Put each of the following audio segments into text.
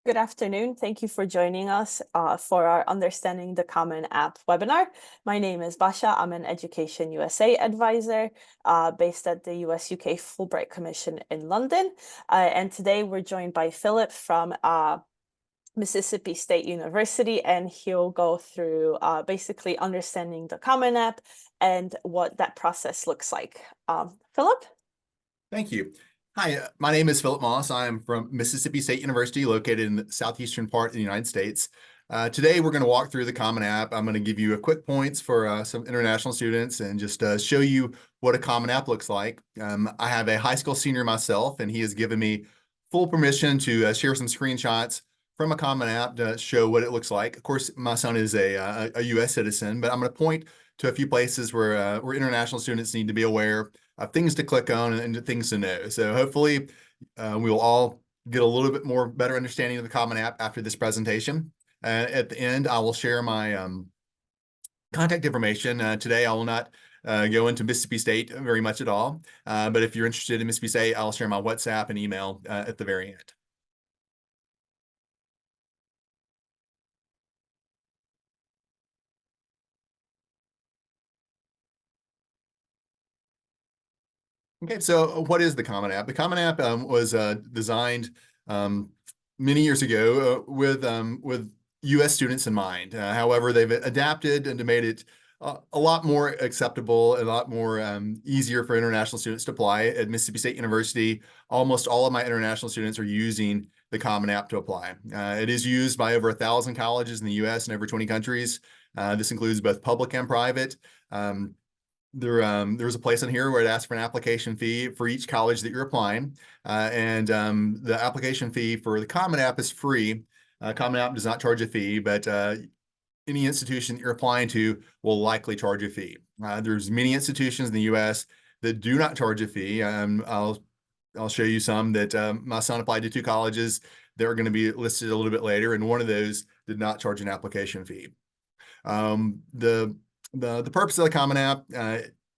Good afternoon. Thank you for joining us for our Understanding the Common App webinar. My name is Basha. I'm an Education USA advisor based at the US-UK Fulbright Commission in London. And today we're joined by Philip from Mississippi State University, and he'll go through basically understanding the Common App and what that process looks like. Philip? Thank you. Hi, my name is Philip Moss. I am from Mississippi State University, located in the southeastern part of the United States. Today, we're going to walk through the Common App. I'm going to give you a quick points for some international students and just show you what a Common App looks like. I have a high school senior myself, and he has given me full permission to share some screenshots from a Common App to show what it looks like. Of course, my son is a U.S. citizen, but I'm going to point to a few places where international students need to be aware of things to click on and things to know. So hopefully we will all get a little bit more better understanding of the Common App after this presentation. At the end, I will share my contact information. Today, I will not go into Mississippi State very much at all. But if you're interested in Mississippi State, I'll share my WhatsApp and email at the very end. Okay, so what is the Common App? The Common App was designed many years ago with U.S. students in mind. However, they've adapted and made it a lot more acceptable, a lot more easier for international students to apply. At Mississippi State University, almost all of my international students are using the Common App to apply. It is used by over 1,000 colleges in the U.S. and over 20 countries. This includes both public and private. There's a place in here where it asks for an application fee for each college that you're applying. The application fee for the Common App is free. Common App does not charge a fee, but any institution that you're applying to will likely charge a fee. There's many institutions in the U.S. that do not charge a fee. I'll show you some that my son applied to 2 colleges. They're going to be listed a little bit later, and one of those did not charge an application fee. The purpose of the Common App,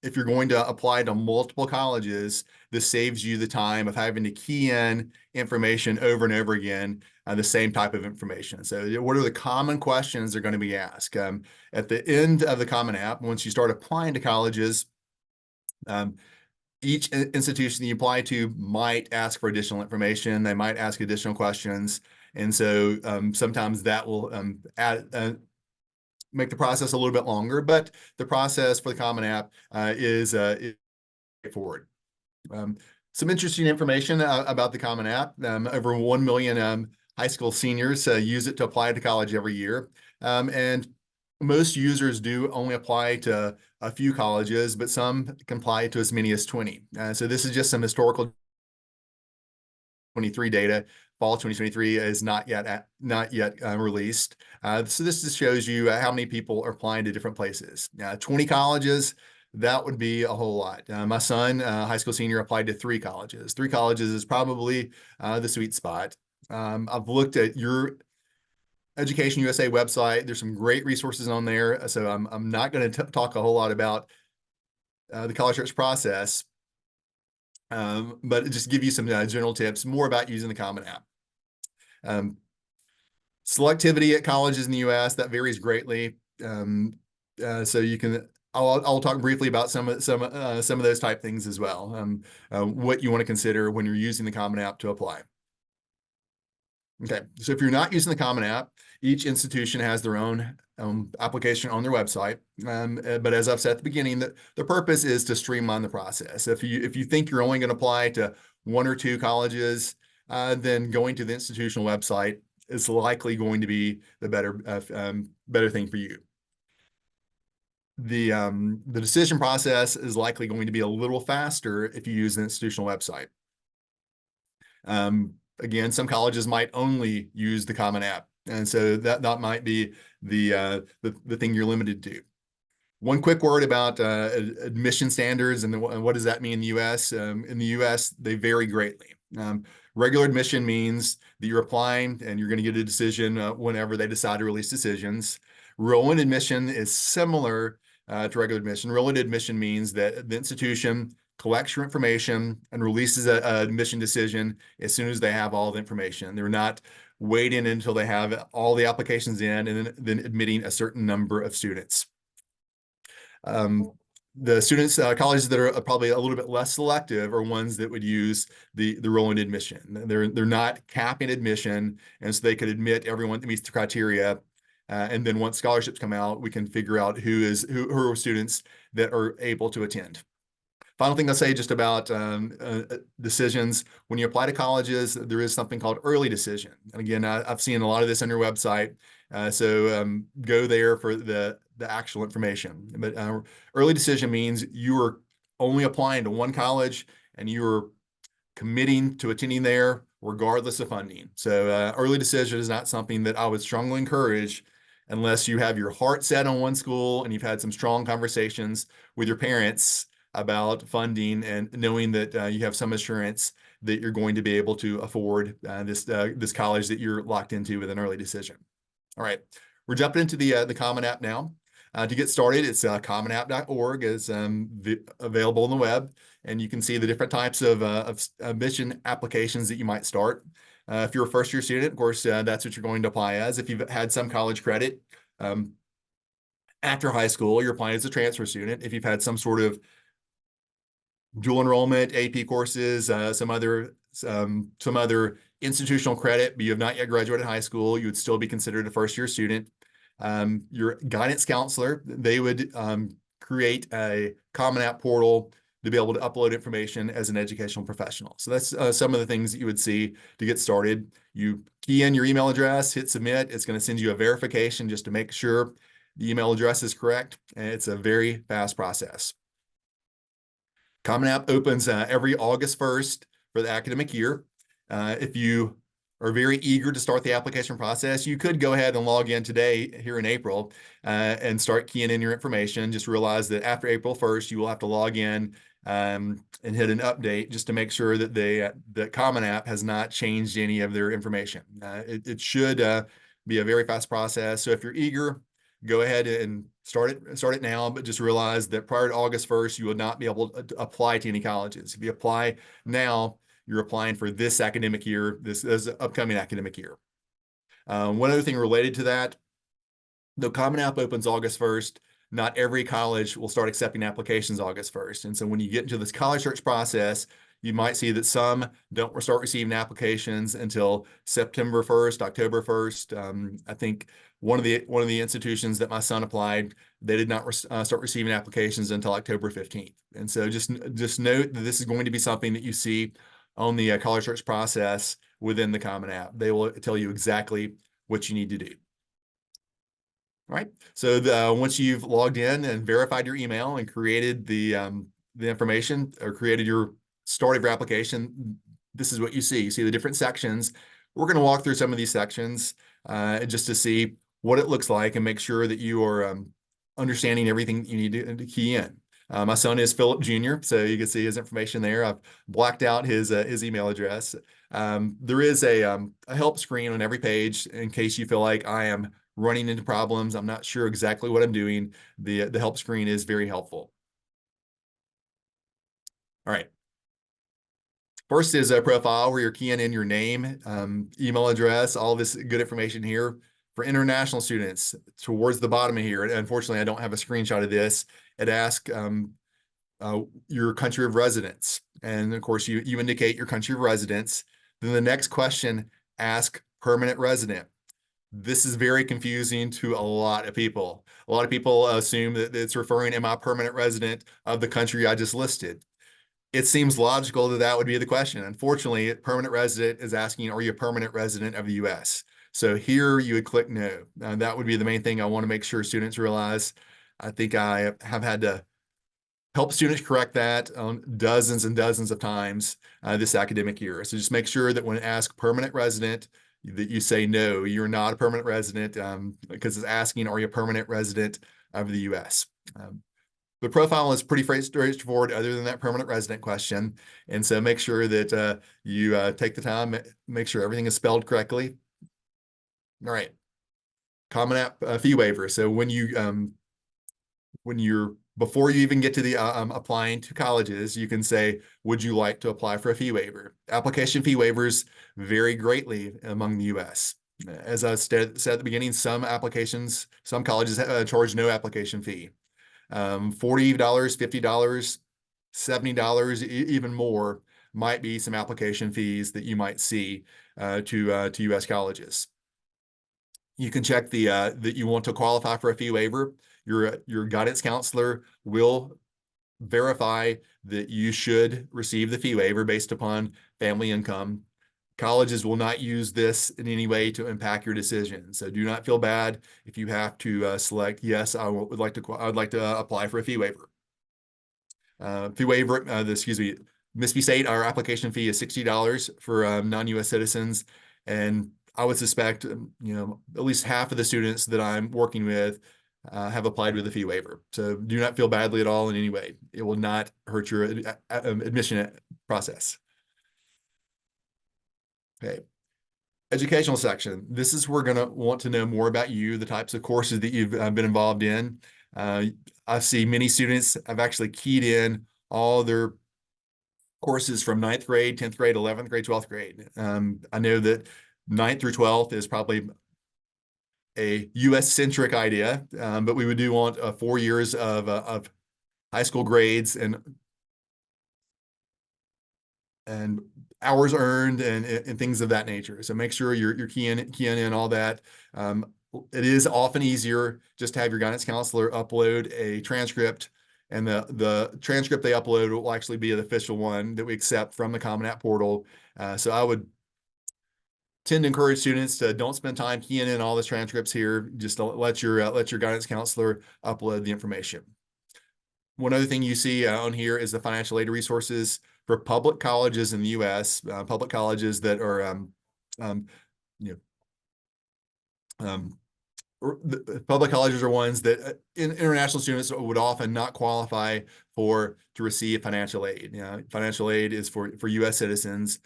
if you're going to apply to multiple colleges, this saves you the time of having to key in information over and over again, the same type of information. So what are the common questions they're going to be asked? At the end of the Common App, once you start applying to colleges, each institution that you apply to might ask for additional information. They might ask additional questions. And so sometimes that will make the process a little bit longer, but the process for the Common App is straightforward. Some interesting information about the Common App. Over 1 million high school seniors use it to apply to college every year. And most users do only apply to a few colleges, but some can apply to as many as 20. So this is just some historical 23 data. Fall 2023 is not yet released. So this just shows you how many people are applying to different places. 20 colleges, that would be a whole lot. My son, high school senior, applied to 3 colleges. 3 colleges is probably the sweet spot. I've looked at your Education USA website. There's some great resources on there. So I'm not going to talk a whole lot about the college search process. But just give you some general tips more about using the Common App. Selectivity at colleges in the U.S. that varies greatly. So you can. I'll talk briefly about some of those type things as well. What you want to consider when you're using the Common App to apply. Okay, so if you're not using the Common App, each institution has their own application on their website. But as I've said at the beginning, the purpose is to streamline the process. If you think you're only going to apply to 1 or 2 colleges, then going to the institutional website is likely going to be the better thing for you. The decision process is likely going to be a little faster if you use the institutional website. Again, some colleges might only use the Common App, and so that might be the thing you're limited to. One quick word about admission standards and what does that mean in the U.S. In the U.S., they vary greatly. Regular admission means that you're applying and you're going to get a decision whenever they decide to release decisions. Rolling admission is similar to regular admission. Rolling admission means that the institution collects your information and releases an admission decision as soon as they have all the information. They're not waiting until they have all the applications in and then admitting a certain number of students. The students, colleges that are probably a little bit less selective are ones that would use the rolling admission. They're not capping admission, and so they could admit everyone that meets the criteria. And then once scholarships come out, we can figure out who are students that are able to attend. Final thing I'll say just about decisions. When you apply to colleges, there is something called early decision. And again, I've seen a lot of this on your website. So go there for the actual information. But early decision means you are only applying to one college and you're committing to attending there regardless of funding. So early decision is not something that I would strongly encourage unless you have your heart set on one school and you've had some strong conversations with your parents about funding and knowing that you have some assurance that you're going to be able to afford this college that you're locked into with an early decision. All right, we're jumping into the Common App now. To get started, it's commonapp.org is available on the web, and you can see the different types of admission applications that you might start. If you're a first-year student, of course, that's what you're going to apply as. If you've had some college credit after high school, you're applying as a transfer student. If you've had some sort of dual enrollment, AP courses, some other institutional credit, but you have not yet graduated high school, you would still be considered a first-year student. Your guidance counselor, they would create a Common App portal to be able to upload information as an educational professional. So that's some of the things that you would see to get started. You key in your email address, hit submit. It's going to send you a verification just to make sure the email address is correct. And it's a very fast process. Common App opens every August 1st for the academic year. If you are very eager to start the application process, you could go ahead and log in today here in April and start keying in your information. Just realize that after April 1st, you will have to log in and hit an update just to make sure that the Common App has not changed any of their information. It should be a very fast process. So if you're eager, go ahead and start it now, but just realize that prior to August 1st, you will not be able to apply to any colleges. If you apply now, you're applying for this academic year, this upcoming academic year. One other thing related to that, the Common App opens August 1st. Not every college will start accepting applications August 1st. And so when you get into this college search process, you might see that some don't start receiving applications until September 1st, October 1st. I think one of the institutions that my son applied, they did not start receiving applications until October 15th. And so just note that this is going to be something that you see on the college search process within the Common App. They will tell you exactly what you need to do. All right. So once you've logged in and verified your email and created the information or created your start of your application, this is what you see. You see the different sections. We're going to walk through some of these sections just to see what it looks like and make sure that you are understanding everything you need to key in. My son is Philip Jr., so you can see his information there. I've blacked out his email address. There is a help screen on every page in case you feel like I am running into problems. I'm not sure exactly what I'm doing. The help screen is very helpful. All right. First is a profile where you're keying in your name, email address, all this good information here. For international students, towards the bottom of here, and unfortunately, I don't have a screenshot of this. It asks your country of residence. And of course, you indicate your country of residence. Then the next question asks permanent resident. This is very confusing to a lot of people. A lot of people assume that it's referring, am I a permanent resident of the country I just listed? It seems logical that that would be the question. Unfortunately, permanent resident is asking, are you a permanent resident of the US? So here you would click no. That would be the main thing I want to make sure students realize. I think I have had to help students correct that dozens and dozens of times this academic year. So just make sure that when asked permanent resident, that you say no, you're not a permanent resident because it's asking, are you a permanent resident of the US? The profile is pretty straightforward other than that permanent resident question. And so make sure that you take the time, make sure everything is spelled correctly. All right. Common App fee waiver. So when you're before you even get to the applying to colleges, you can say, would you like to apply for a fee waiver? Application fee waivers vary greatly among the US. As I said at the beginning, some colleges charge no application fee. $40, $50, $70, even more might be some application fees that you might see to US colleges. You can check that you want to qualify for a fee waiver. Your guidance counselor will verify that you should receive the fee waiver based upon family income. Colleges will not use this in any way to impact your decision. So do not feel bad if you have to select, yes, I would like to apply for a fee waiver. Fee waiver, excuse me, Mississippi State, our application fee is $60 for non-US citizens. And I would suspect, at least half of the students that I'm working with have applied with a fee waiver. So do not feel badly at all in any way. It will not hurt your admission process. Okay. Educational section. This is where we're going to want to know more about you, the types of courses that you've been involved in. I see many students have actually keyed in all their courses from 9th grade, 10th grade, 11th grade, 12th grade. I know that 9th through 12th is probably a US-centric idea, but we do want 4 years of high school grades and hours earned and things of that nature. So make sure you're keying in all that. It is often easier just to have your guidance counselor upload a transcript, and the transcript they upload will actually be an official one that we accept from the Common App portal. So I would tend to encourage students to don't spend time keying in all the transcripts here. Just let your guidance counselor upload the information. One other thing you see on here is the financial aid resources for public colleges in the US, public colleges that are, public colleges are ones that international students would often not qualify to receive financial aid. Financial aid is for US citizens.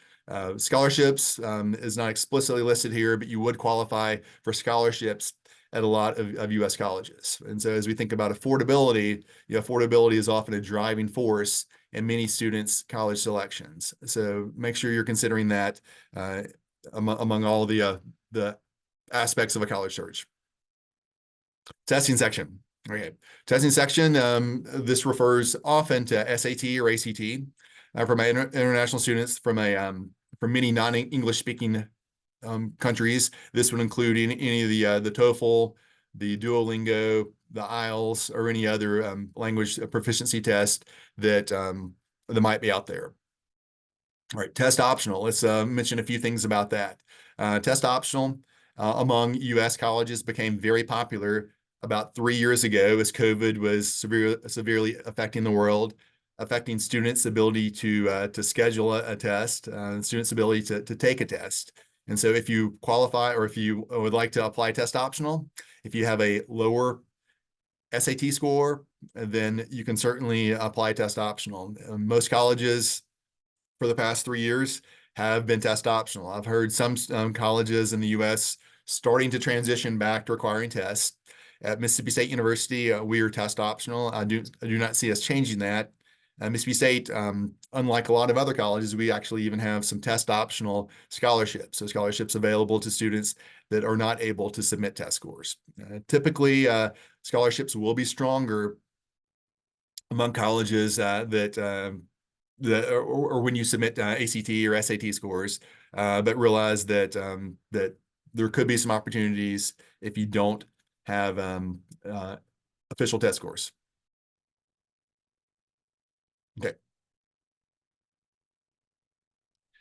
Scholarships is not explicitly listed here, but you would qualify for scholarships at a lot of US colleges. And so as we think about affordability, affordability is often a driving force in many students' college selections. So make sure you're considering that among all the aspects of a college search. Testing section. Okay. Testing section, this refers often to SAT or ACT. For my international students from many non-English speaking countries, this would include any of the TOEFL, the Duolingo, the IELTS, or any other language proficiency test that might be out there. All right, test optional. Let's mention a few things about that. Test optional among US colleges became very popular about 3 years ago as COVID was severely affecting the world, affecting students' ability to schedule a test, students' ability to take a test. And so if you qualify, or if you would like to apply test optional, if you have a lower SAT score, then you can certainly apply test optional. Most colleges for the past 3 years have been test optional. I've heard some colleges in the US starting to transition back to requiring tests. At Mississippi State University, we are test optional. I do not see us changing that. Mississippi State, unlike a lot of other colleges, we actually even have some test optional scholarships. So scholarships available to students that are not able to submit test scores. Typically, scholarships will be stronger among colleges or when you submit ACT or SAT scores, but realize that that there could be some opportunities if you don't have official test scores. Okay.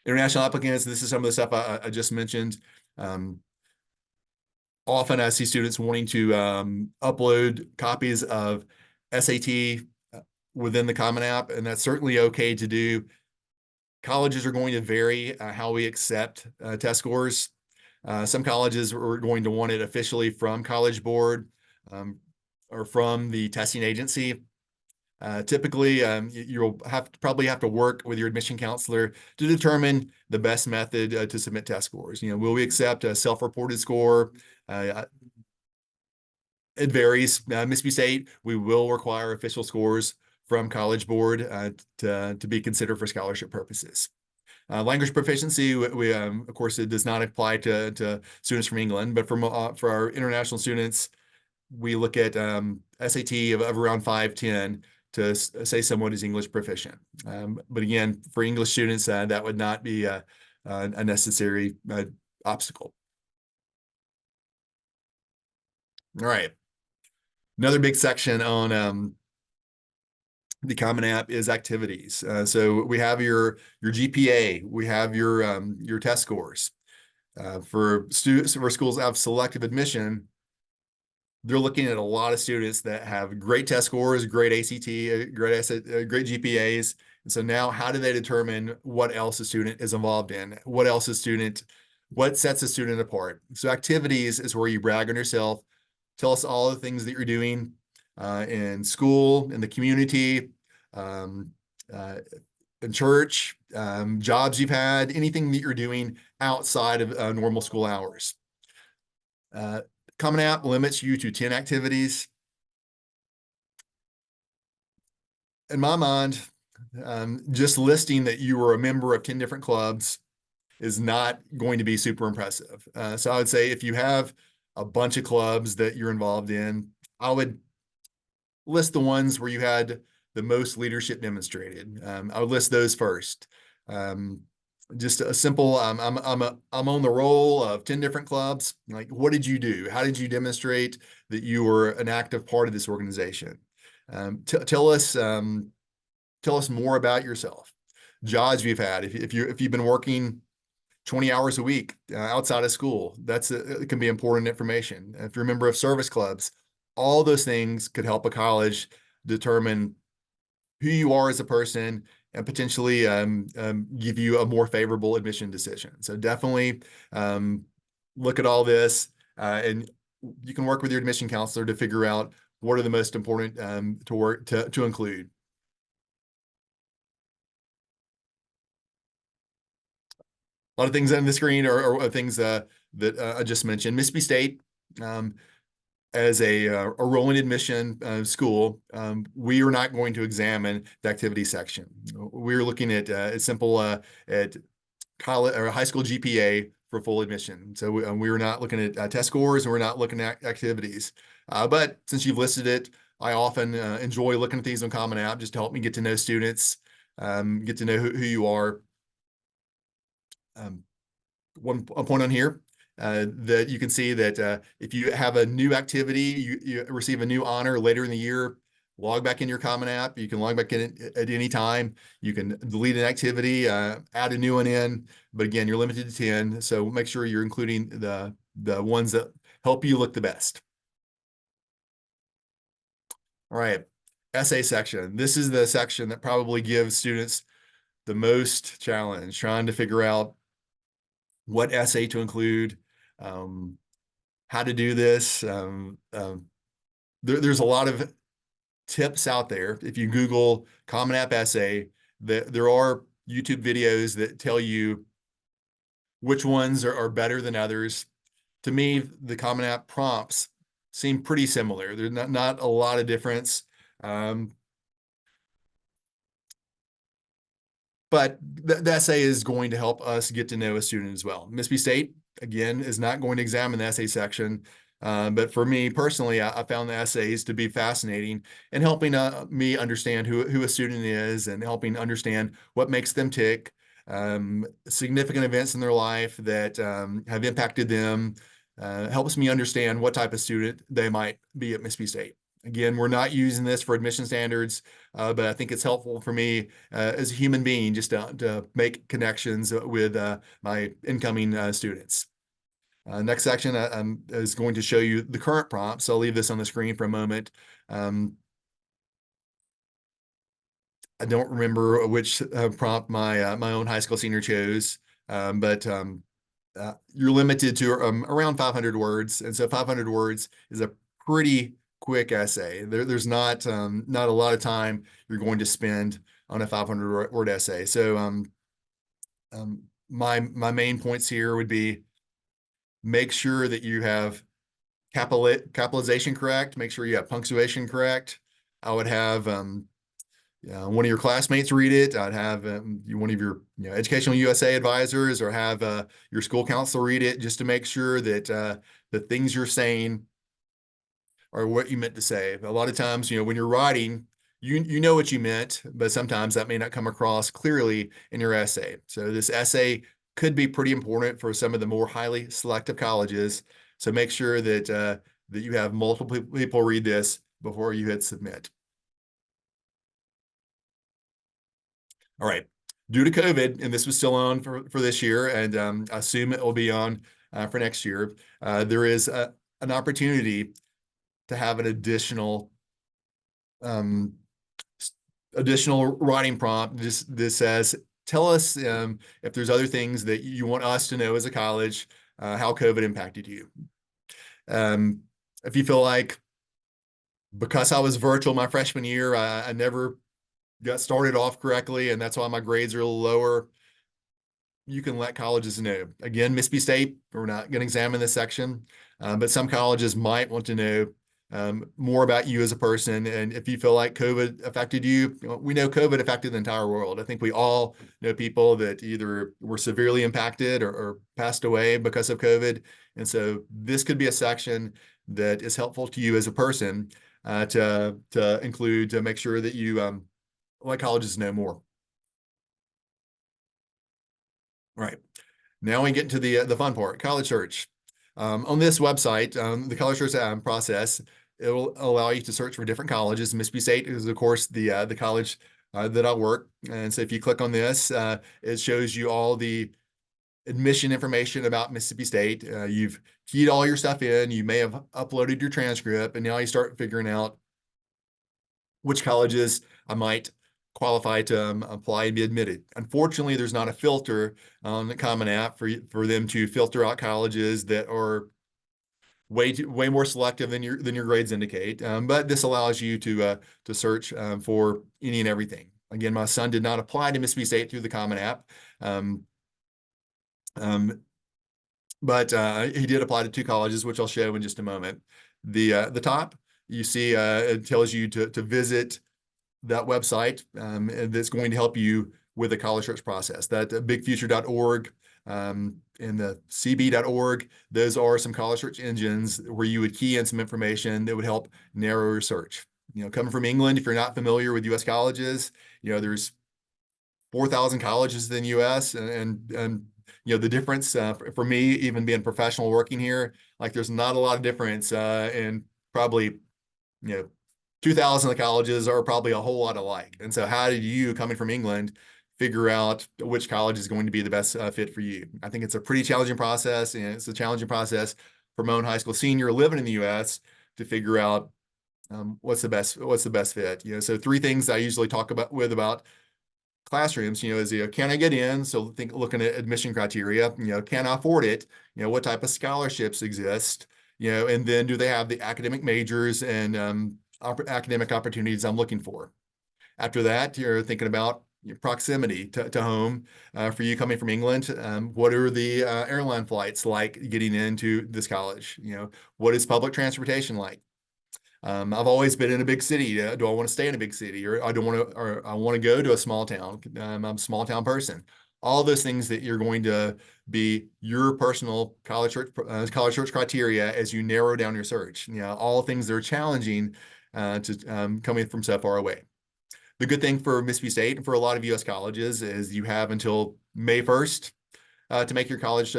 International applicants, this is some of the stuff I just mentioned. Often I see students wanting to upload copies of SAT within the Common App, and that's certainly okay to do. Colleges are going to vary how we accept test scores. Some colleges are going to want it officially from College Board or from the testing agency. Typically, you'll probably have to work with your admission counselor to determine the best method to submit test scores. Will we accept a self-reported score? It varies. Mississippi State, we will require official scores from College Board to be considered for scholarship purposes. Language proficiency, of course, it does not apply to students from England, but for our international students, we look at SAT of around 510 to say someone is English proficient. But again, for English students, that would not be a necessary obstacle. All right. Another big section on the Common App is activities. So we have your GPA, we have your test scores. For schools that have selective admission, they're looking at a lot of students that have great test scores, great ACT, great GPAs. And so now how do they determine what else a student is involved in? What sets a student apart? So activities is where you brag on yourself. Tell us all the things that you're doing in school, in the community, in church, jobs you've had, anything that you're doing outside of normal school hours. Common App limits you to 10 activities. In my mind, just listing that you were a member of 10 different clubs is not going to be super impressive. So I would say if you have a bunch of clubs that you're involved in, I would list the ones where you had the most leadership demonstrated. I would list those first. Just a simple, I'm on the roll of 10 different clubs. Like, what did you do? How did you demonstrate that you were an active part of this organization? Tell us more about yourself. Jobs you've had. If you've been working 20 hours a week outside of school, it can be important information. If you're a member of service clubs, all those things could help a college determine who you are as a person and potentially give you a more favorable admission decision. So definitely look at all this and you can work with your admission counselor to figure out what are the most important to include. A lot of things on the screen are things that I just mentioned. Mississippi State, as a rolling admission school, we are not going to examine the activity section. We're looking at a simple at college or high school GPA for full admission. So we were not looking at test scores and we're not looking at activities. But since you've listed it, I often enjoy looking at these on Common App just to help me get to know students, get to know who you are. One point on here that you can see that if you have a new activity, you receive a new honor later in the year, log back in your Common App. You can log back in at any time. You can delete an activity, add a new one in, but again, you're limited to 10. So make sure you're including the ones that help you look the best. All right, essay section. This is the section that probably gives students the most challenge, trying to figure out what essay to include, how to do this. There's a lot of tips out there. If you Google Common App essay, there are YouTube videos that tell you which ones are better than others. To me, the Common App prompts seem pretty similar. There's not a lot of difference. But the essay is going to help us get to know a student as well. Mississippi State, again, is not going to examine the essay section. But for me personally, I found the essays to be fascinating and helping me understand who a student is and helping understand what makes them tick, significant events in their life that have impacted them, helps me understand what type of student they might be at Mississippi State. Again, we're not using this for admission standards, but I think it's helpful for me as a human being just to make connections with my incoming students. Next section is going to show you the current prompt, so I'll leave this on the screen for a moment. I don't remember which prompt my own high school senior chose, but you're limited to around 500 words, and so 500 words is a pretty quick essay. There's not a lot of time you're going to spend on a 500 word essay. So my main points here would be make sure that you have capitalization correct. Make sure you have punctuation correct. I would have one of your classmates read it. I'd have one of your Educational USA advisors, or have your school counselor read it, just to make sure that the things you're saying are what you meant to say. A lot of times, when you're writing, you know what you meant, but sometimes that may not come across clearly in your essay. So this essay could be pretty important for some of the more highly selective colleges. So make sure that that you have multiple people read this before you hit submit. All right. Due to COVID, and this was still on for this year, and I assume it will be on for next year, there is an opportunity to have an um, additional writing prompt. This says, tell us if there's other things that you want us to know as a college, how COVID impacted you. If you feel like, because I was virtual my freshman year, I never got started off correctly, and that's why my grades are a little lower, you can let colleges know. Again, Mississippi State, we're not going to examine this section, but some colleges might want to know more about you as a person. And if you feel like COVID affected you, we know COVID affected the entire world. I think we all know people that either were severely impacted or passed away because of COVID. And so this could be a section that is helpful to you as a person to include, to make sure that you let colleges know more. All right. Now we get to the fun part, college search. On this website, the college search process, it will allow you to search for different colleges. Mississippi State is, of course, the college that I work. And so if you click on this, it shows you all the admission information about Mississippi State. You've keyed all your stuff in. You may have uploaded your transcript, and now you start figuring out which colleges I might qualify to apply and be admitted. Unfortunately, there's not a filter on the Common App for them to filter out colleges that are way more selective than your grades indicate. But this allows you to search for any and everything. Again, my son did not apply to Mississippi State through the Common App, but he did apply to 2 colleges, which I'll show in just a moment. The top, you see, it tells you to visit that website, and that's going to help you with the college search process. That bigfuture.org and the cb.org, those are some college search engines where you would key in some information that would help narrow your search. Coming from England, if you're not familiar with U.S. colleges, there's 4,000 colleges in the U.S. and the difference for me, even being professional working here, like there's not a lot of difference in probably 2,000 of the colleges are probably a whole lot alike. And so how did you, coming from England, figure out which college is going to be the best fit for you? I think it's a pretty challenging process, and it's a challenging process for my own high school senior living in the U.S. to figure out what's the best fit. So 3 things I usually talk about classrooms, is, can I get in? So looking at admission criteria, can I afford it? What type of scholarships exist? And then do they have the academic majors and academic opportunities I'm looking for? After that, you're thinking about your proximity to home. For you coming from England, what are the airline flights like getting into this college? What is public transportation like? I've always been in a big city. Do I want to stay in a big city, or I want to go to a small town? I'm a small town person. All those things that you're going to be your personal college search criteria as you narrow down your search. All things that are challenging to coming from so far away. The good thing for Mississippi State and for a lot of U.S. colleges is you have until May 1st to make your college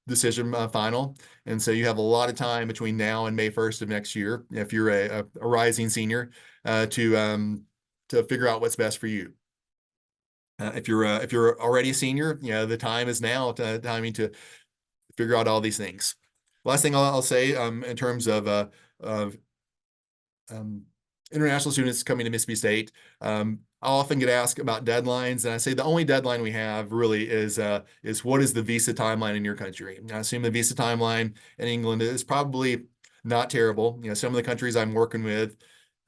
decision final. And so you have a lot of time between now and May 1st of next year, if you're a rising senior, to figure out what's best for you. If you're already a senior, the time is now to figure out all these things. Last thing I'll say in terms of international students coming to Mississippi State, I often get asked about deadlines, and I say the only deadline we have really is what is the visa timeline in your country? I assume the visa timeline in England is probably not terrible. Some of the countries I'm working with,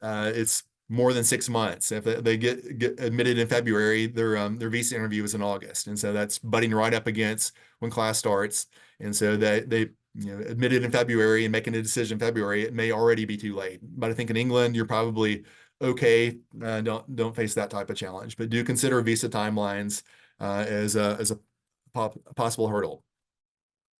it's more than 6 months. If they get admitted in February, their visa interview is in August, and so that's butting right up against when class starts. And so they admitted in February and making a decision in February, it may already be too late. But I think in England, you're probably okay. Don't face that type of challenge, but do consider visa timelines as a possible hurdle.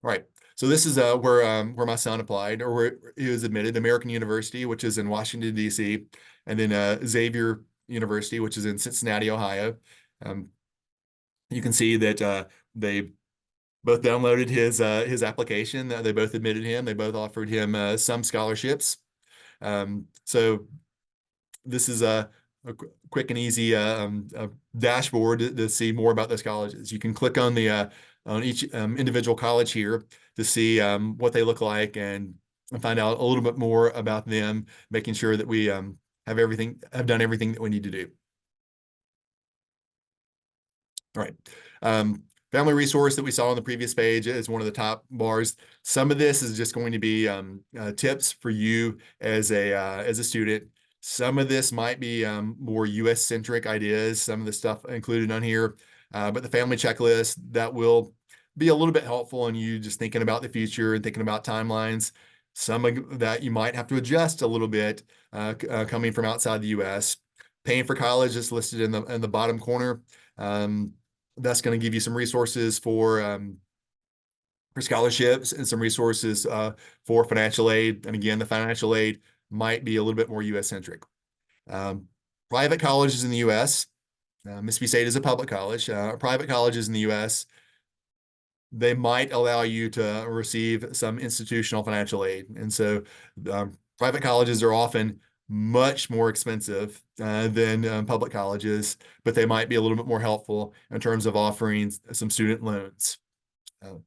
All right. So this is where my son applied, or where he was admitted: American University, which is in Washington, D.C., and then Xavier University, which is in Cincinnati, Ohio. Um, you can see that they both downloaded his application. They both admitted him. They both offered him some scholarships. So this is a quick and easy dashboard to see more about those colleges. You can click on the on each individual college here to see what they look like and find out a little bit more about them, making sure that we have done everything that we need to do. All right. Family resource that we saw on the previous page is one of the top bars. Some of this is just going to be tips for you as a student. Some of this might be more US centric ideas, some of the stuff included on here, but the family checklist that will be a little bit helpful in you just thinking about the future and thinking about timelines. Some of that you might have to adjust a little bit coming from outside the US. Paying for college is listed in the bottom corner. That's going to give you some resources for scholarships and some resources for financial aid. And again, the financial aid might be a little bit more US centric. Private colleges in the US, Mississippi State is a public college. Private colleges in the US, they might allow you to receive some institutional financial aid. And so private colleges are often much more expensive than public colleges, but they might be a little bit more helpful in terms of offering some student loans. All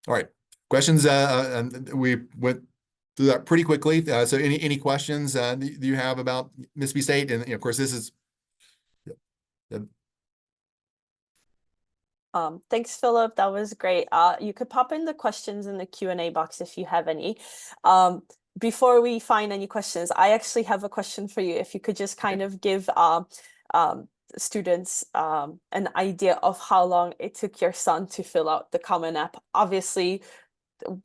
right, questions? We went through that pretty quickly. So any questions do you have about Mississippi State? And of course, this is Thanks, Philip. That was great. You could pop in the questions in the Q&A box if you have any. Before we find any questions, I actually have a question for you. If you could just kind of give students an idea of how long it took your son to fill out the Common App. Obviously,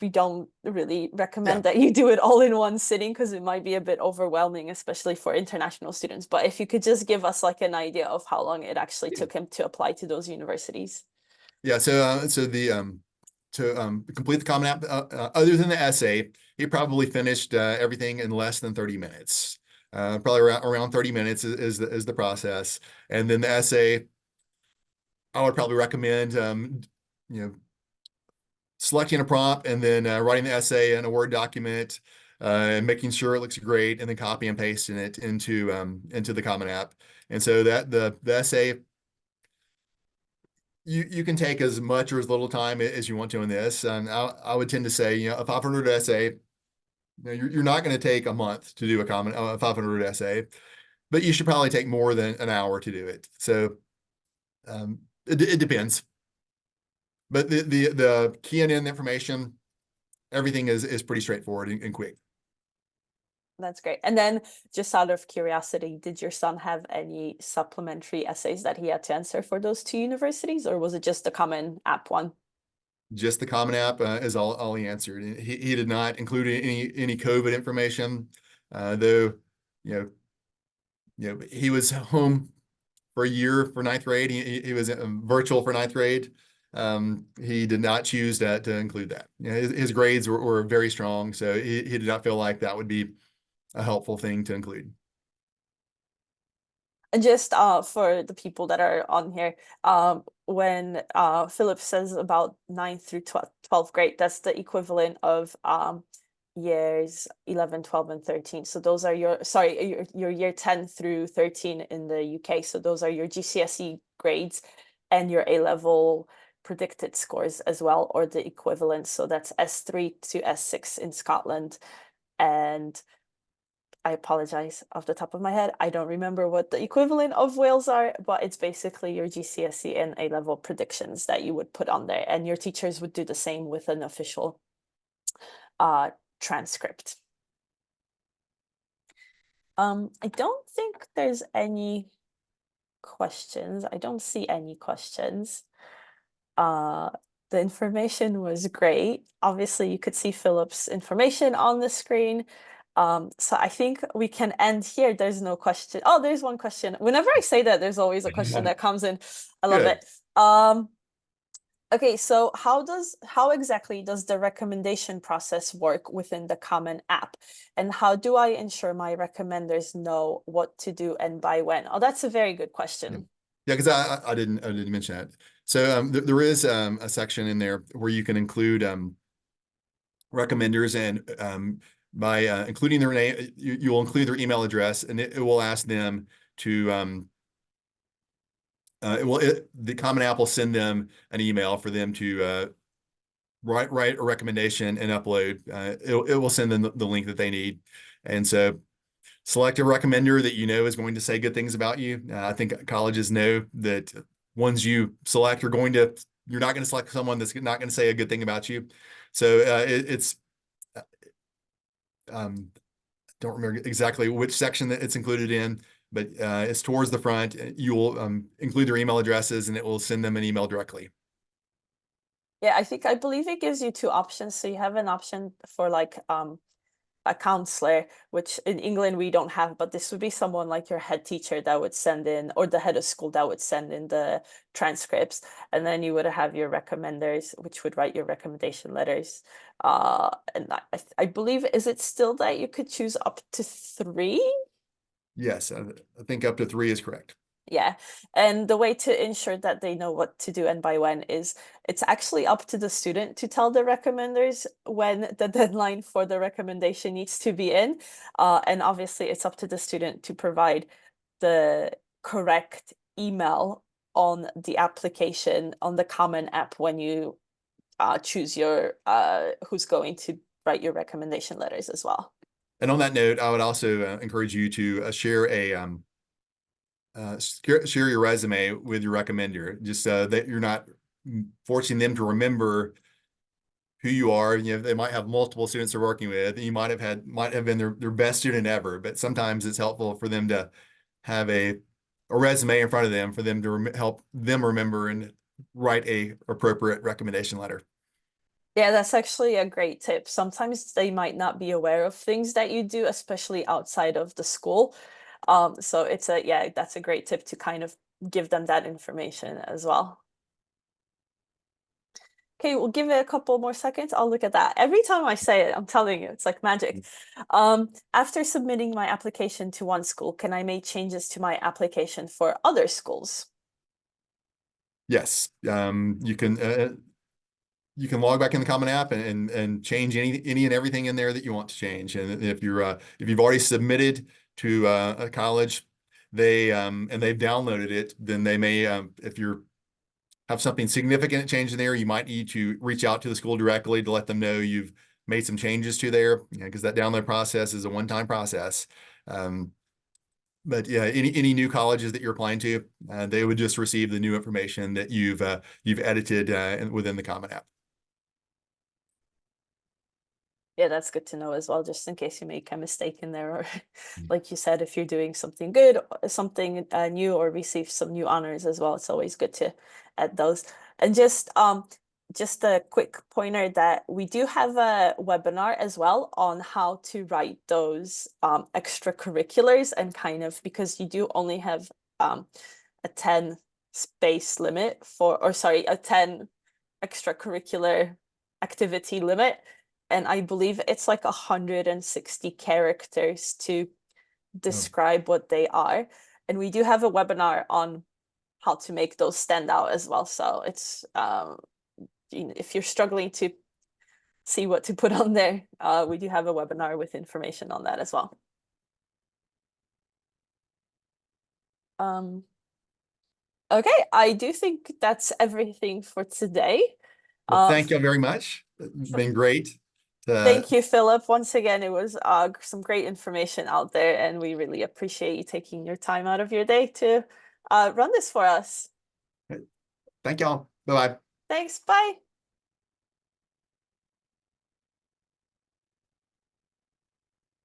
we don't really recommend that you do it all in one sitting because it might be a bit overwhelming, especially for international students. But if you could just give us like an idea of how long it actually took him to apply to those universities. Yeah, so to complete the Common App, other than the essay, he probably finished everything in less than 30 minutes. Probably around 30 minutes is the process. And then the essay, I would probably recommend selecting a prompt and then writing the essay in a Word document and making sure it looks great, and then copy and pasting it into the Common App. And so that the essay, you can take as much or as little time as you want to in this. And I would tend to say, a 500 essay, you're not going to take a month to do a 500 essay, but you should probably take more than an hour to do it. So it depends. But the key and end information, everything is pretty straightforward and quick. That's great. And then just out of curiosity, did your son have any supplementary essays that he had to answer for those two universities, or was it just the Common App one? Just the Common App is all he answered. He did not include any COVID information, though he was home for a year for ninth grade. He was virtual for ninth grade. He did not choose to include that. His grades were very strong, so he did not feel like that would be a helpful thing to include. And just for the people that are on here, when Philip says about 9th through 12th grade, that's the equivalent of years 11, 12, and 13. So those are your year 10 through 13 in the UK. So those are your GCSE grades and your A-level predicted scores as well, or the equivalent. So that's S3 to S6 in Scotland. And I apologize off the top of my head, I don't remember what the equivalent of Wales are, but it's basically your GCSE and A-level predictions that you would put on there, and your teachers would do the same with an official transcript. I don't think there's any questions. I don't see any questions. The The information was great. Obviously, you could see Philip's information on the screen. So I think we can end here. There's no question. Oh, there's one question. Whenever I say that, there's always a question that comes in. I love Good. it. Okay, so how exactly does the recommendation process work within the Common App? And how do I ensure my recommenders know what to do and by when? Oh, that's a very good Yeah, question. yeah, because I didn't mention that. So there is a section in there where you can include recommenders, and by including their name, you will include their email address, and it will ask them to the Common App will send them an email for them to write a recommendation and upload. It will send them the link that they need, and so select a recommender that you know is going to say good things about you. I think colleges know that ones you select are going to. You're not going to select someone that's not going to say a good thing about you. So it's don't remember exactly which section that it's included in, but it's towards the front. You will include their email addresses, and it will send them an email directly. Yeah, I believe it gives you two options. So you have an option for like a counselor, which in England we don't have, but this would be someone like your head teacher that would send in, or the head of school that would send in the transcripts. And then you would have your recommenders, which would write your recommendation letters. And I believe, is it still that you could choose up to three? Yes, I think up to 3 is correct. Yeah. And the way to ensure that they know what to do and by when is it's actually up to the student to tell the recommenders when the deadline for the recommendation needs to be in. And obviously, it's up to the student to provide the correct email on the application on the Common App when you choose your who's going to write your recommendation letters as well. And on that note, I would also encourage you to share your resume with your recommender, just that you're not forcing them to remember who you are. You know, they might have multiple students they're working with. You might have been their best student ever, but sometimes it's helpful for them to have a resume in front of them for them to help them remember and write a appropriate recommendation letter. Yeah, that's actually a great tip. Sometimes they might not be aware of things that you do, especially outside of the school. So yeah, that's a great tip to kind of give them that information as well. Okay, we'll give it a couple more seconds. I'll look at that. Every time I say it, I'm telling you, it's like magic. After submitting my application to one school, can I make changes to my application for other schools? Yes, you can log back in the Common App and change any and everything in there that you want to change. And if you've already submitted to a college, and they've downloaded it, then they may if you have something significant change in there, you might need to reach out to the school directly to let them know you've made some changes to there, because that download process is a one-time process. But yeah, any new colleges that you're applying to, they would just receive the new information that you've edited within the Common App. Yeah, that's good to know as well, just in case you make a mistake in there, or like you said, if you're doing something good, something new, or receive some new honors as well, it's always good to add those. And just a quick pointer that we do have a webinar as well on how to write those extracurriculars, and kind of, because you do only have a 10 space limit for, or sorry, a 10 extracurricular activity limit. And I believe it's like 160 characters to describe what they are. And we do have a webinar on how to make those stand out as well. So it's if you're struggling to see what to put on there, we do have a webinar with information on that as well. Okay, I do think that's everything for today. Well, thank you very much. It's been great. Thank you, Philip. Once again, it was some great information out there, and we really appreciate you taking your time out of your day to run this for us. Thank y'all. Bye-bye. Thanks. Bye.